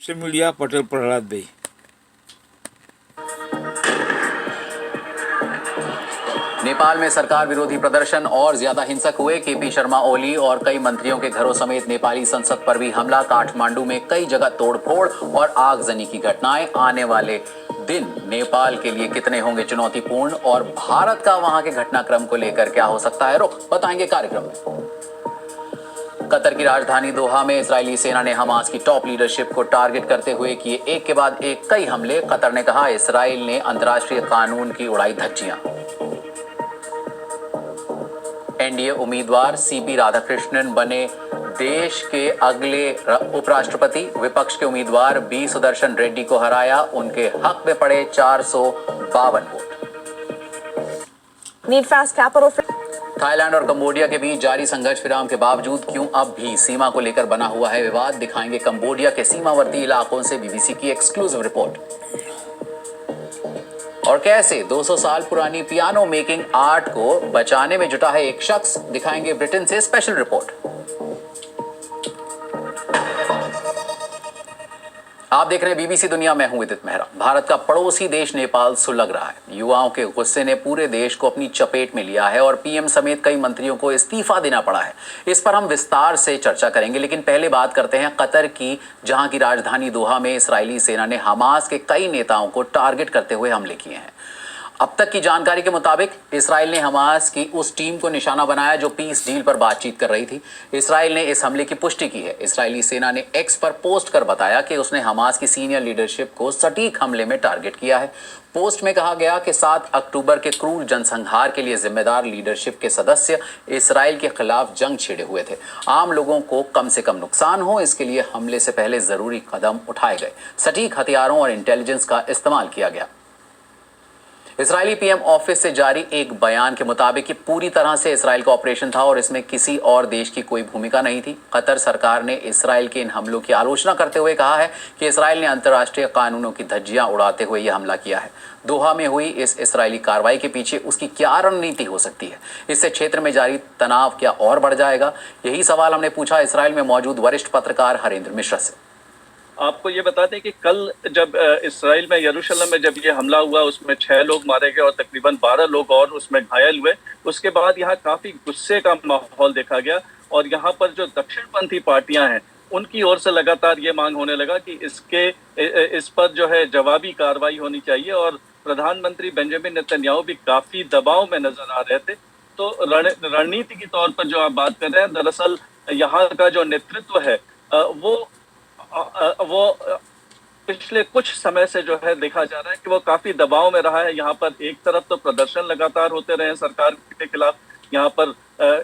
Social media Patel Prahlad भाई। नेपाल में सरकार विरोधी प्रदर्शन और ज्यादा हिंसक हुए। केपी शर्मा ओली और कई मंत्रियों के घरों समेत नेपाली संसद पर भी हमला। काठमांडू में कई जगह तोड़फोड़ और आगजनी की घटनाएं। आने वाले दिन नेपाल के लिए कितने होंगे चुनौतीपूर्ण और भारत का वहां के घटनाक्रम को लेकर क्या हो सकता है रुख, बताएंगे कार्यक्रम में। कतर की राजधानी दोहा में इजरायली सेना ने हमास की टॉप लीडरशिप को टारगेट करते हुए किए एक के बाद एक कई हमले। कतर ने कहा इजराइल ने अंतर्राष्ट्रीय कानून की उड़ाई धज्जियां। एनडीए उम्मीदवार सीपी राधाकृष्णन बने देश के अगले उपराष्ट्रपति। विपक्ष के उम्मीदवार बी सुदर्शन रेड्डी को हराया। उनके हक में पड़े 452 vote. Need fast capital for Thailand और कंबोडिया के बीच जारी संघर्ष विराम के बावजूद क्यों अब भी सीमा को लेकर बना हुआ है विवाद, दिखाएंगे कंबोडिया के सीमावर्ती इलाकों से बीबीसी की एक्सक्लूसिव रिपोर्ट। और कैसे 200 साल पुरानी पियानो मेकिंग आर्ट को बचाने में जुटा है एक शख्स, दिखाएंगे ब्रिटेन से स्पेशल रिपोर्ट। आप देख रहे हैं बीबीसी दुनिया, मैं हूं विदित मेहरा। भारत का पड़ोसी देश नेपाल सुलग रहा है। युवाओं के गुस्से ने पूरे देश को अपनी चपेट में लिया है और पीएम समेत कई मंत्रियों को इस्तीफा देना पड़ा है। इस पर हम विस्तार से चर्चा करेंगे, लेकिन पहले बात करते हैं कतर की, जहां की राजधानी दोहा में इस्राएली सेना ने हमास के कई नेताओं को टारगेट करते हुए हमले किए हैं। अब तक की जानकारी के मुताबिक इजराइल ने हमास की उस टीम को निशाना बनाया जो पीस डील पर बातचीत कर रही थी। इजराइल ने इस हमले की पुष्टि की है। इजरायली सेना ने एक्स पर पोस्ट कर बताया कि उसने हमास की सीनियर लीडरशिप को सटीक हमले में टारगेट किया है। पोस्ट में कहा गया कि 7 अक्टूबर के क्रूर जनसंहार के लिए जिम्मेदार लीडरशिप के सदस्य इजराइल के खिलाफ जंग छेड़े हुए थे। आम लोगों को कम से कम नुकसान हो, इसके लिए हमले से पहले जरूरी कदम उठाए गए। सटीक हथियारों और इंटेलिजेंस का इस्तेमाल किया गया। इजरायली पीएम ऑफिस से जारी एक बयान के मुताबिक ये पूरी तरह से इजराइल का ऑपरेशन था और इसमें किसी और देश की कोई भूमिका नहीं थी। कतर सरकार ने इजराइल के इन हमलों की आलोचना करते हुए कहा है कि इजराइल ने अंतर्राष्ट्रीय कानूनों की धज्जियां उड़ाते हुए यह हमला किया है। दोहा में हुई इस इजरायली कार्रवाई के पीछे उसकी क्या रणनीति हो सकती है? इससे क्षेत्र में जारी तनाव क्या और बढ़ जाएगा? यही सवाल हमने पूछा इजराइल में मौजूद वरिष्ठ पत्रकार हरेंद्र मिश्रा से। आपको ये बता दें कि कल जब इसराइल में यरूशलेम में जब ये हमला हुआ उसमें 6 लोग मारे गए और तकरीबन 12 लोग और उसमें घायल हुए। उसके बाद यहाँ काफी गुस्से का माहौल देखा गया और यहाँ पर जो दक्षिणपंथी पार्टियां हैं उनकी ओर से लगातार ये मांग होने लगा कि इस पर जो है जवाबी कार्रवाई होनी चाहिए। और प्रधानमंत्री बेंजामिन नेतन्याहू भी काफी दबाव में नजर आ रहे थे। तो रणनीति के तौर पर जो आप बात कर रहे हैं, दरअसल यहाँ का जो नेतृत्व है वो पिछले कुछ समय से जो है देखा जा रहा है कि वो काफी दबाव में रहा है। यहाँ पर एक तरफ तो प्रदर्शन लगातार होते रहे सरकार के खिलाफ, यहाँ पर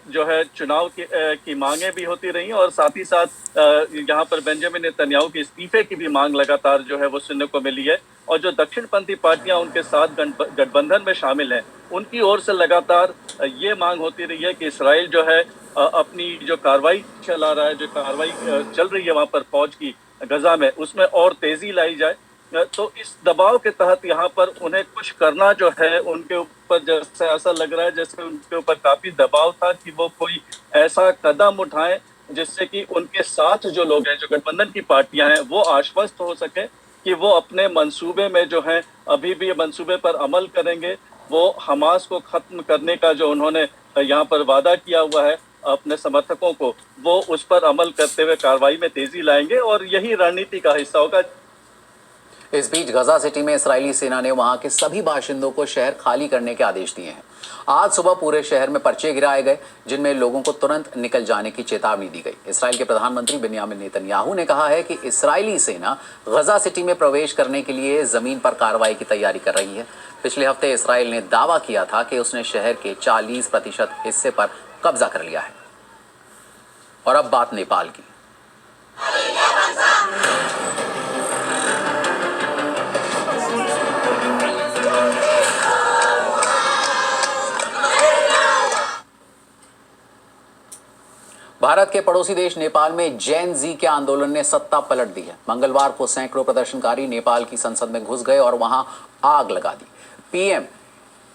जो है चुनाव की मांगे भी होती रही और साथ ही साथ यहाँ पर बेंजामिन नेतन्याहू के इस्तीफे की भी मांग लगातार जो है वो सुनने को मिली है। और जो दक्षिणपंथी पार्टियां उनके साथ गठबंधन में शामिल हैं, उनकी ओर से लगातार ये मांग होती रही है कि इसराइल जो है अपनी जो कार्रवाई चला रहा है, जो कार्रवाई चल रही है वहां पर फौज की गजा में, उसमें और तेजी लाई जाए। तो इस दबाव के तहत यहाँ पर उन्हें कुछ करना जो है उनके ऊपर जैसे ऐसा लग रहा है जैसे उनके ऊपर काफी दबाव था कि वो कोई ऐसा कदम उठाएं जिससे कि उनके साथ जो लोग हैं, जो गठबंधन की पार्टियां हैं, वो आश्वस्त हो सके कि वो अपने मंसूबे में जो है अभी भी मंसूबे पर अमल करेंगे। वो हमास को खत्म करने का जो उन्होंने यहाँ पर वादा किया हुआ है अपने समर्थकों को, वो उस पर अमल करते हुए कार्रवाई में तेजी लाएंगे और यही रणनीति का हिस्सा होगा। इस बीच गजा सिटी में इस्राएली सेना ने वहां के सभी बाशिंदों को शहर खाली करने के आदेश दिए हैं। आज सुबह पूरे शहर में पर्चे गिराए गए जिनमें लोगों को तुरंत निकल जाने की चेतावनी दी गई। इस्राएल के प्रधानमंत्री बेंजामिन नेतन्याहू ने कहा है कि इस्राएली सेना गजा सिटी में प्रवेश करने के लिए जमीन पर कार्रवाई की तैयारी कर रही है। पिछले हफ्ते इस्राएल ने दावा किया था कि उसने शहर के 40% हिस्से पर कब्जा कर लिया है। और अब बात नेपाल की। भारत के पड़ोसी देश नेपाल में जैन जी के आंदोलन ने सत्ता पलट दी है। मंगलवार को सैकड़ों प्रदर्शनकारी नेपाल की संसद में घुस गए और वहां आग लगा दी। पीएम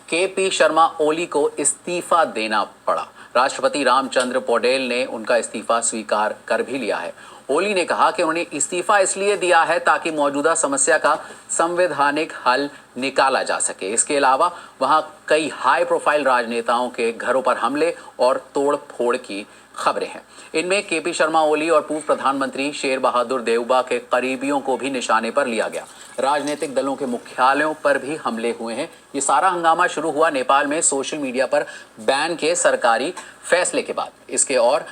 केपी शर्मा ओली को इस्तीफा देना पड़ा। राष्ट्रपति रामचंद्र पौडेल ने उनका इस्तीफा स्वीकार कर भी लिया है। ओली ने कहा कि उन्होंने इस्तीफा इसलिए दिया है ताकि मौजूदा समस्या का संवैधानिक हल निकाला जा सके। इसके अलावा वहां कई हाई प्रोफाइल राजनेताओं के घरों पर हमले और तोड़-फोड़ की खबरें हैं। इनमें केपी शर्मा ओली और पूर्व प्रधानमंत्री शेर बहादुर देउबा के करीबियों को भी निशाने पर लिया गया। राजनीतिक दलों के मुख्यालयों पर भी हमले हुए हैं। ये सारा हंगामा शुरू हुआ नेपाल में सोशल मीडिया पर बैन के सरकारी फैसले के बाद। इसके और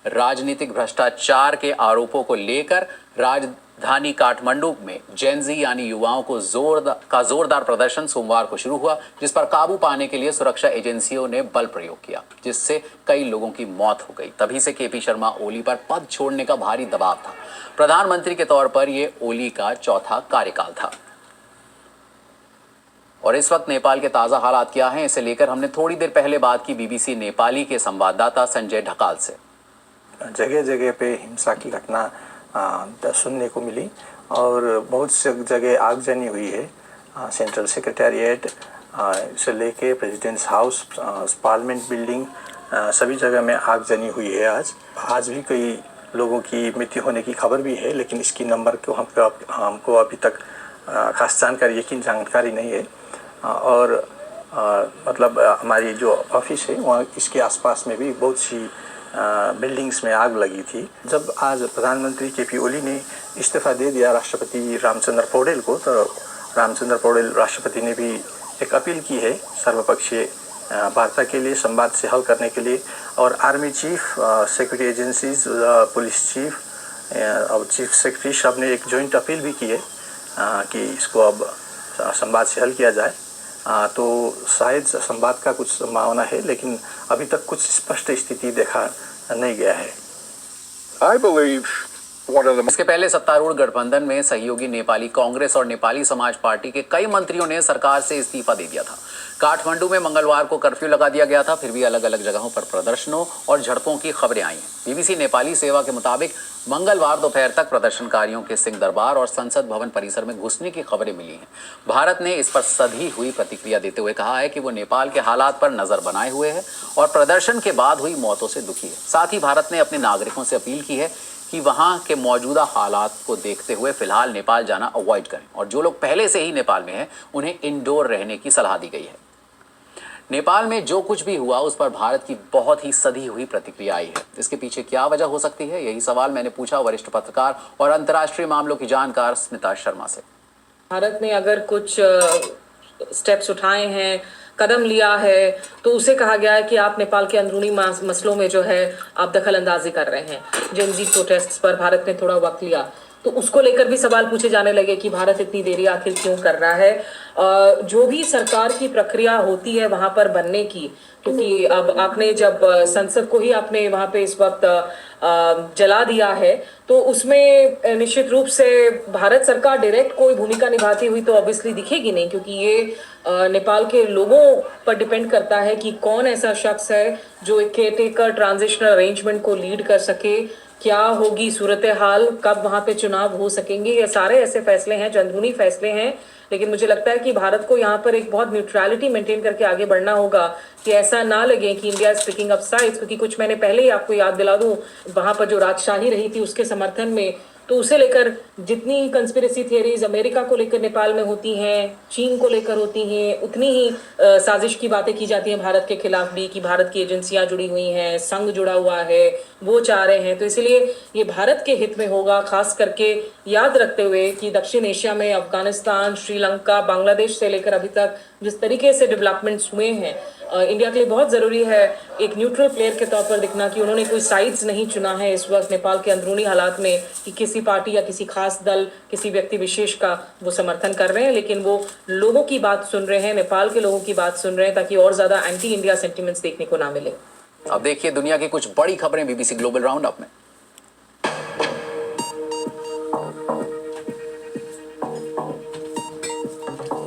राजनीतिक भ्रष्टाचार के आरोपों को लेकर राजधानी काठमांडू में जेनजी यानी युवाओं को जोरदार प्रदर्शन सोमवार को शुरू हुआ, जिस पर काबू पाने के लिए सुरक्षा एजेंसियों ने बल प्रयोग किया, जिससे कई लोगों की मौत हो गई। तभी से केपी शर्मा ओली पर पद छोड़ने का भारी दबाव था। प्रधानमंत्री के तौर पर यह ओली का चौथा कार्यकाल था। और इस वक्त नेपाल के ताजा हालात क्या हैं, इसे लेकर हमने थोड़ी देर पहले बात की बीबीसी नेपाली के संवाददाता संजय ढकाल से। जगह जगह पे हिंसा की घटना सुनने को मिली और बहुत सी जगह आगजनी हुई है। सेंट्रल सेक्रेटेरिएट से लेके प्रेसिडेंट्स हाउस, पार्लियामेंट बिल्डिंग, सभी जगह में आगजनी हुई है। आज भी कई लोगों की मृत्यु होने की खबर भी है, लेकिन इसकी नंबर को हमको अभी तक खास जानकारी, यकीन जानकारी नहीं है। और मतलब हमारी जो ऑफिस है वहाँ इसके आसपास में भी बहुत सी बिल्डिंग्स में आग लगी थी। जब आज प्रधानमंत्री केपी ओली ने इस्तीफा दे दिया राष्ट्रपति रामचंद्र पौडेल को, तो रामचंद्र पौडेल राष्ट्रपति ने भी एक अपील की है सर्वपक्षीय वार्ता के लिए, संवाद से हल करने के लिए। और army chief, security agencies, police chief और चीफ सेक्रेटरी सब ने एक जॉइंट अपील भी की है कि इसको अब संवाद से हल किया जाए। तो शायद संवाद का कुछ संभावना है, लेकिन अभी तक कुछ स्पष्ट स्थिति देखा नहीं गया है। इसके पहले सत्तारूढ़ गठबंधन में सहयोगी नेपाली कांग्रेस और नेपाली समाज पार्टी के कई मंत्रियों ने सरकार से इस्तीफा दे दिया था। काठमांडू में मंगलवार को कर्फ्यू लगा दिया गया था, फिर भी अलग अलग जगहों पर प्रदर्शनों और झड़पों की खबरें आई हैं। बीबीसी नेपाली सेवा के मुताबिक मंगलवार दोपहर तक प्रदर्शनकारियों के सिंह दरबार और संसद भवन परिसर में घुसने की खबरें मिली हैं। भारत ने इस पर सधी हुई प्रतिक्रिया देते हुए कहा है कि वो नेपाल के हालात पर नजर बनाए हुए है और प्रदर्शन के बाद हुई मौतों से दुखी है। साथ ही भारत ने अपने नागरिकों से अपील की है कि वहां के मौजूदा हालात को देखते हुए फिलहाल नेपाल जाना अवॉइड करें और जो लोग पहले से ही नेपाल में हैं उन्हें इंडोर रहने की सलाह दी गई है। नेपाल में जो कुछ भी हुआ उस पर भारत की बहुत ही सधी हुई प्रतिक्रिया आई है। इसके पीछे क्या वजह हो सकती है, यही सवाल मैंने पूछा वरिष्ठ पत्रकार और अंतर्राष्ट्रीय मामलों की जानकार स्मिता शर्मा से। भारत ने अगर कुछ स्टेप्स उठाए हैं, कदम लिया है, तो उसे कहा गया है कि आप नेपाल के अंदरूनी मसलों में जो है आप दखल अंदाजी कर रहे हैं। जेनजी प्रोटेस्ट्स पर भारत ने थोड़ा वक्त लिया, तो उसको लेकर भी सवाल पूछे जाने लगे कि भारत इतनी देरी आखिर क्यों कर रहा है। जो भी सरकार की प्रक्रिया होती है वहां पर बनने की, क्योंकि अब आपने जब संसद को ही आपने वहां पे इस वक्त जला दिया है, तो उसमें निश्चित रूप से भारत सरकार डायरेक्ट कोई भूमिका निभाती हुई तो ऑब्वियसली दिखेगी नहीं, क्योंकि ये नेपाल के लोगों पर डिपेंड करता है कि कौन ऐसा शख्स है जो एक केयरटेकर ट्रांजिशनल अरेंजमेंट को लीड कर सके, क्या होगी सूरत हाल, कब वहां पे चुनाव हो सकेंगे। ये सारे ऐसे फैसले हैं जो अंदरूनी फैसले हैं, लेकिन मुझे लगता है कि भारत को यहाँ पर एक बहुत न्यूट्रलिटी मेंटेन करके आगे बढ़ना होगा कि ऐसा ना लगे कि India is picking up sides. क्योंकि कुछ महीने पहले ही आपको याद दिला दूं, वहां पर जो राजशाही रही थी उसके समर्थन में, तो उसे लेकर जितनी कंस्पिरेसी थियरीज अमेरिका को लेकर नेपाल में होती हैं, चीन को लेकर होती हैं, उतनी ही साजिश की बातें की जाती हैं भारत के खिलाफ भी कि भारत की एजेंसियां जुड़ी हुई हैं, संघ जुड़ा हुआ है, वो चाह रहे हैं। तो इसलिए ये भारत के हित में होगा, खास करके याद रखते हुए कि दक्षिण एशिया में अफगानिस्तान, श्रीलंका, बांग्लादेश से लेकर अभी तक जिस तरीके से डेवलपमेंट्स हुए हैं, इंडिया के लिए बहुत ज़रूरी है एक न्यूट्रल प्लेयर के तौर पर दिखना कि उन्होंने कोई साइड्स नहीं चुना है इस वक्त नेपाल के अंदरूनी हालात में कि किसी पार्टी या किसी खास दल, किसी व्यक्ति विशेष का वो समर्थन कर रहे हैं, लेकिन वो लोगों की बात सुन रहे हैं, नेपाल के लोगों की बात सुन रहे हैं, ताकि और ज़्यादा एंटी इंडिया सेंटिमेंट्स देखने को ना मिले। अब देखिए दुनिया की कुछ बड़ी खबरें बीबीसी ग्लोबल राउंड अप में।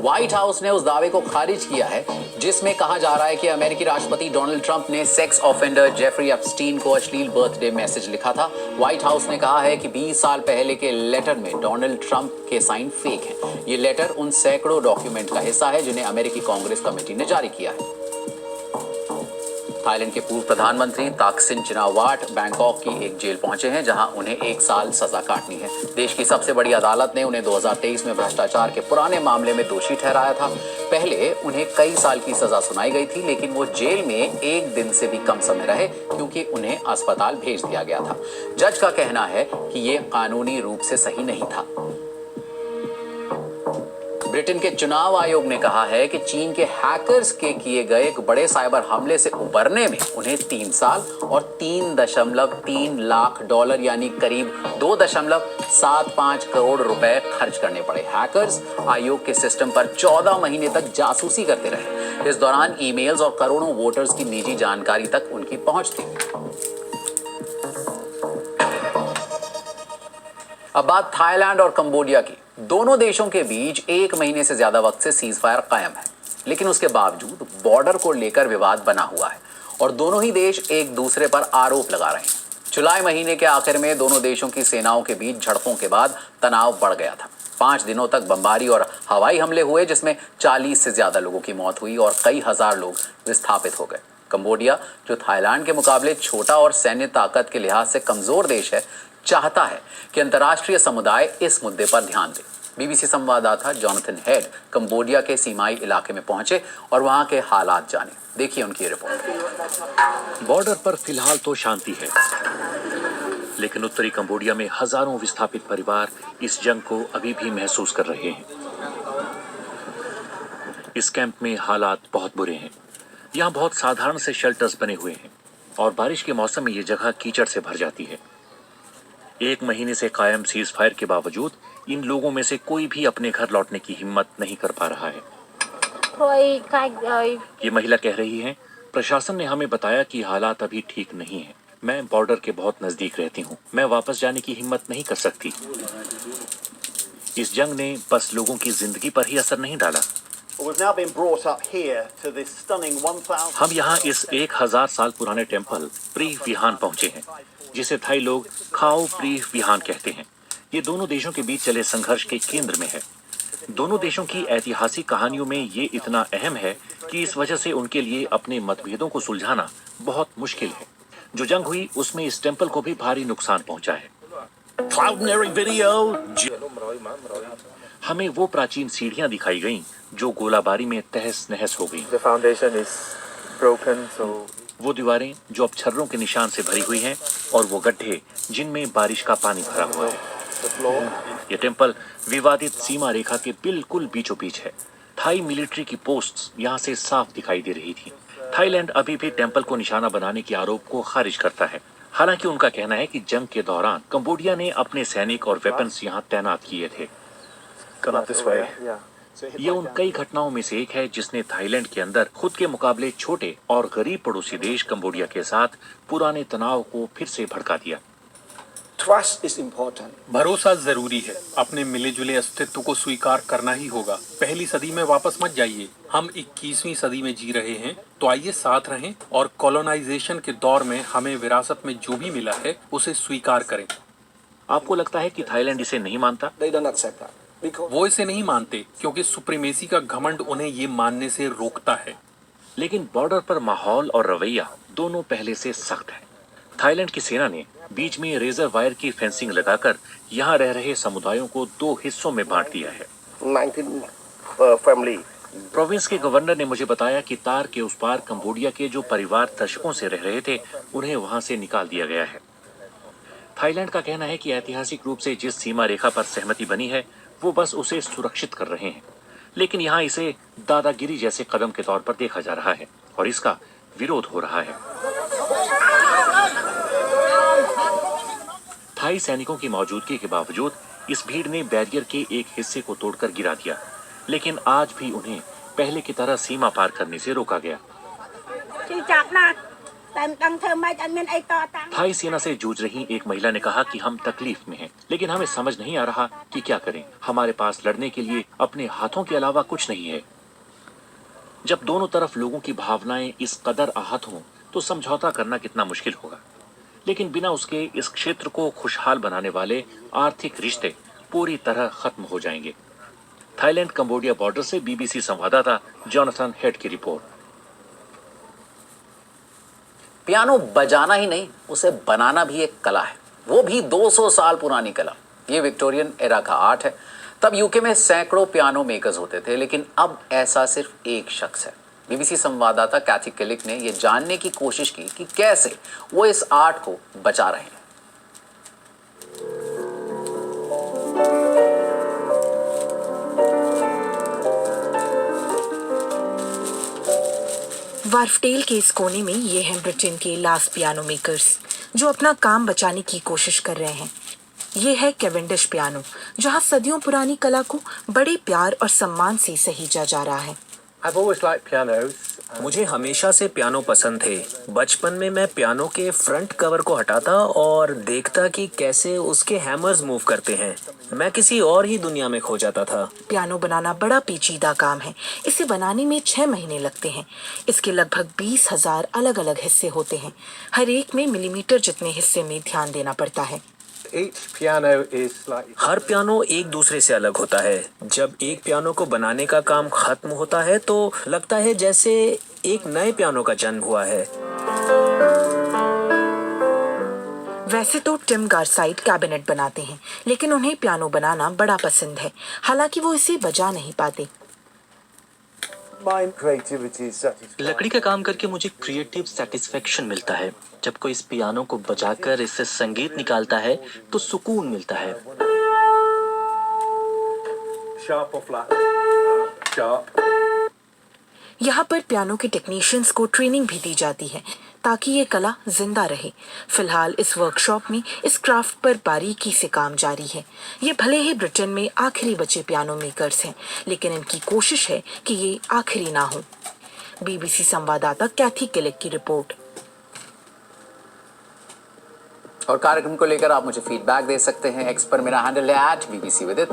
व्हाइट हाउस ने उस दावे को खारिज किया है जिसमें कहा जा रहा है कि अमेरिकी राष्ट्रपति डोनाल्ड ट्रंप ने सेक्स ऑफेंडर जेफरी एप्स्टीन को अश्लील बर्थडे मैसेज लिखा था। व्हाइट हाउस ने कहा है कि 20 साल पहले के लेटर में डोनाल्ड ट्रंप के साइन फेक हैं। ये लेटर उन सैकड़ों डॉक्यूमेंट का हिस्सा है जिन्हें अमेरिकी कांग्रेस कमेटी ने जारी किया है। थाईलैंड के पूर्व प्रधानमंत्री ताकसिन चिनावाट बैंकॉक की एक जेल पहुंचे हैं, जहां उन्हें 1 साल सजा काटनी है। देश की सबसे बड़ी अदालत ने उन्हें 2023 में भ्रष्टाचार के पुराने मामले में दोषी ठहराया था। पहले उन्हें कई साल की सजा सुनाई गई थी, लेकिन वो जेल में 1 दिन से भी कम समय रहे क्योंकि उन्हें अस्पताल भेज दिया गया था। जज का कहना है कि ये कानूनी रूप से सही नहीं था। ब्रिटेन के चुनाव आयोग ने कहा है कि चीन के हैकर्स के किए गए एक बड़े साइबर हमले से उबरने में उन्हें 3 साल और 3.3 लाख डॉलर यानी करीब 2.75 करोड़ रुपए खर्च करने पड़े। हैकर्स आयोग के सिस्टम पर 14 महीने तक जासूसी करते रहे। इस दौरान ईमेल्स और करोड़ों वोटर्स की निजी जानकारी तक उनकी पहुंच थी। अब बात थाईलैंड और कंबोडिया की। दोनों देशों के बीच 1 महीने से ज्यादा वक्त से सीज फायर कायम है, लेकिन उसके बावजूद बॉर्डर को लेकर विवाद बना हुआ है और दोनों ही देश एक दूसरे पर आरोप लगा रहे हैं। जुलाई महीने के आखिर में दोनों देशों की सेनाओं के बीच झड़पों के बाद तनाव बढ़ गया था। 5 दिनों तक बमबारी और हवाई हमले हुए, जिसमें 40 से ज्यादा लोगों की मौत हुई और कई हजार लोग विस्थापित हो गए। कंबोडिया, जो थाईलैंड के मुकाबले छोटा और सैन्य ताकत के लिहाज से कमजोर देश है, चाहता है कि अंतर्राष्ट्रीय समुदाय इस मुद्दे पर ध्यान दे। बीबीसी संवाददाता जॉनथन हेड कंबोडिया के सीमाई इलाके में पहुंचे और वहां के हालात जाने। देखिए उनकी रिपोर्ट। बॉर्डर पर फिलहाल तो शांति है, लेकिन उत्तरी कंबोडिया में हजारों विस्थापित परिवार इस जंग को अभी भी महसूस कर रहे हैं। इस कैंप में हालात बहुत बुरे हैं। यहाँ बहुत साधारण से शेल्टर्स बने हुए हैं और बारिश के मौसम में ये जगह कीचड़ से भर जाती है। 1 महीने से कायम सीज फायर के बावजूद इन लोगों में से कोई भी अपने घर लौटने की हिम्मत नहीं कर पा रहा है। ये महिला कह रही है, प्रशासन ने हमें बताया कि हालात अभी ठीक नहीं है। मैं बॉर्डर के बहुत नजदीक रहती हूँ, मैं वापस जाने की हिम्मत नहीं कर सकती। इस जंग ने बस लोगों की जिंदगी पर ही असर नहीं डाला। हम यहाँ इस 1000 साल पुराने टेम्पल प्री विहान पहुंचे हैं, जिसे थाई लोग खाओ प्री विहान कहते हैं। ये दोनों देशों के बीच चले संघर्ष के केंद्र में है। दोनों देशों की ऐतिहासिक कहानियों में ये इतना अहम है कि इस वजह से उनके लिए अपने मतभेदों को सुलझाना बहुत मुश्किल है। जो जंग हुई उसमें इस टेम्पल को भी भारी नुकसान पहुंचा है। हमें वो प्राचीन सीढ़ियां दिखाई गईं जो गोलाबारी में तहस नहस हो गईं। वो दीवारें जो अब छर्रों के निशान से भरी हुई हैं और वो गड्ढे जिनमें बारिश का पानी भरा हुआ है। ये टेम्पल विवादित सीमा रेखा के बिल्कुल बीचों बीच है। थाई मिलिट्री की पोस्ट्स यहाँ से साफ दिखाई दे रही थी। थाईलैंड अभी भी टेम्पल को निशाना बनाने के आरोप को खारिज करता है। हालांकि उनका कहना है कि जंग के दौरान कंबोडिया ने अपने सैनिक और वेपन्स यहाँ तैनात किए थे। ये उन कई घटनाओं में से एक है जिसने थाईलैंड के अंदर खुद के मुकाबले छोटे और गरीब पड़ोसी देश कंबोडिया के साथ पुराने तनाव को फिर से भड़का दिया। भरोसा जरूरी है। अपने मिले जुले अस्तित्व को स्वीकार करना ही होगा। पहली सदी में वापस मत जाइए। हम 21वीं सदी में जी रहे हैं, तो आइए साथ रहें और कॉलोनाइजेशन के दौर में हमें विरासत में जो भी मिला है उसे स्वीकार करें। आपको लगता है कि थाईलैंड इसे नहीं मानता? वो इसे नहीं मानते क्योंकि सुप्रीमेसी का घमंड उन्हें ये मानने से रोकता है। लेकिन बॉर्डर पर माहौल और रवैया दोनों पहले से सख्त है। थाईलैंड की सेना ने बीच में रेजर वायर की फेंसिंग लगाकर यहाँ रह रहे समुदायों को 2 हिस्सों में बांट दिया है। 19 प्रोविंस के गवर्नर ने मुझे बताया कि तार के उस पार कंबोडिया के जो परिवार दशकों से रह रहे थे, उन्हें वहां से निकाल दिया गया है। थाईलैंड का कहना है कि ऐतिहासिक रूप से जिस सीमा रेखा पर सहमति बनी है, वो बस उसे सुरक्षित कर रहे हैं, लेकिन यहाँ इसे दादागिरी जैसे कदम के तौर पर देखा जा रहा है और इसका विरोध हो रहा है। थाई सैनिकों की मौजूदगी के बावजूद इस भीड़ ने बैरियर के एक हिस्से को तोड़कर गिरा दिया, लेकिन आज भी उन्हें पहले की तरह सीमा पार करने से रोका गया। थाई सेना से जूझ रही एक महिला ने कहा कि हम तकलीफ में हैं, लेकिन हमें समझ नहीं आ रहा कि क्या करें। हमारे पास लड़ने के लिए अपने हाथों के अलावा कुछ नहीं है। जब दोनों तरफ लोगों की भावनाएं इस कदर आहत हों, तो समझौता करना कितना मुश्किल होगा। लेकिन बिना उसके इस क्षेत्र को खुशहाल बनाने वाले आर्थिक रिश्ते पूरी तरह खत्म हो जाएंगे। थाईलैंड कंबोडिया बॉर्डर से बीबीसी संवाददाता जॉनथन हेड की रिपोर्ट। पियानो बजाना ही नहीं, उसे बनाना भी एक कला है, वो भी 200 साल पुरानी कला। ये विक्टोरियन एरा का आर्ट है। तब यूके में सैकड़ों पियानो मेकर्स होते थे, लेकिन अब ऐसा सिर्फ एक शख्स है। बीबीसी संवाददाता कैथी किलिक ने यह जानने की कोशिश की कि कैसे वो इस आर्ट को बचा रहे हैं। वार्फटेल के इस कोने में ये हैं ब्रिटेन के लास्ट पियानो मेकर्स जो अपना काम बचाने की कोशिश कर रहे हैं। ये है कैवेंडिश पियानो, जहां सदियों पुरानी कला को बड़े प्यार और सम्मान से सहेजा जा रहा है। मुझे हमेशा से पियानो पसंद थे। बचपन में मैं पियानो के फ्रंट कवर को हटाता और देखता कि कैसे उसके हैमर्स मूव करते हैं। मैं किसी और ही दुनिया में खो जाता था। पियानो बनाना बड़ा पेचीदा काम है। इसे बनाने में 6 महीने लगते हैं। इसके लगभग 20,000 अलग अलग हिस्से होते हैं। हर एक में मिलीमीटर जितने हिस्से में ध्यान देना पड़ता है। हर पियानो एक दूसरे से अलग होता है। जब एक पियानो को बनाने का काम खत्म होता है तो लगता है जैसे एक नए पियानो का जन्म हुआ है। वैसे तो टिम गारसाइट कैबिनेट बनाते हैं, लेकिन उन्हें पियानो बनाना बड़ा पसंद है, हालांकि वो इसे बजा नहीं पाते। लकड़ी का काम करके मुझे क्रिएटिव सेटिस्फेक्शन मिलता है। जब कोई इस पियानो को बजाकर इससे संगीत निकालता है तो सुकून मिलता है। यहाँ पर पियानो के टेक्नीशियंस को ट्रेनिंग भी दी जाती है ताकि ये कला जिंदा रहे। फिलहाल इस वर्कशॉप में इस क्राफ्ट पर बारीकी से काम जारी है। ये भले ही ब्रिटेन में आखिरी बचे पियानो मेकर्स हैं, लेकिन इनकी कोशिश है कि ये आखिरी ना हो। बीबीसी संवाददाता कैथी किलिक की रिपोर्ट। और कार्यक्रम को लेकर आप मुझे फीडबैक दे सकते हैं। एक्स पर मेरा हैंडल है @bbcwithit।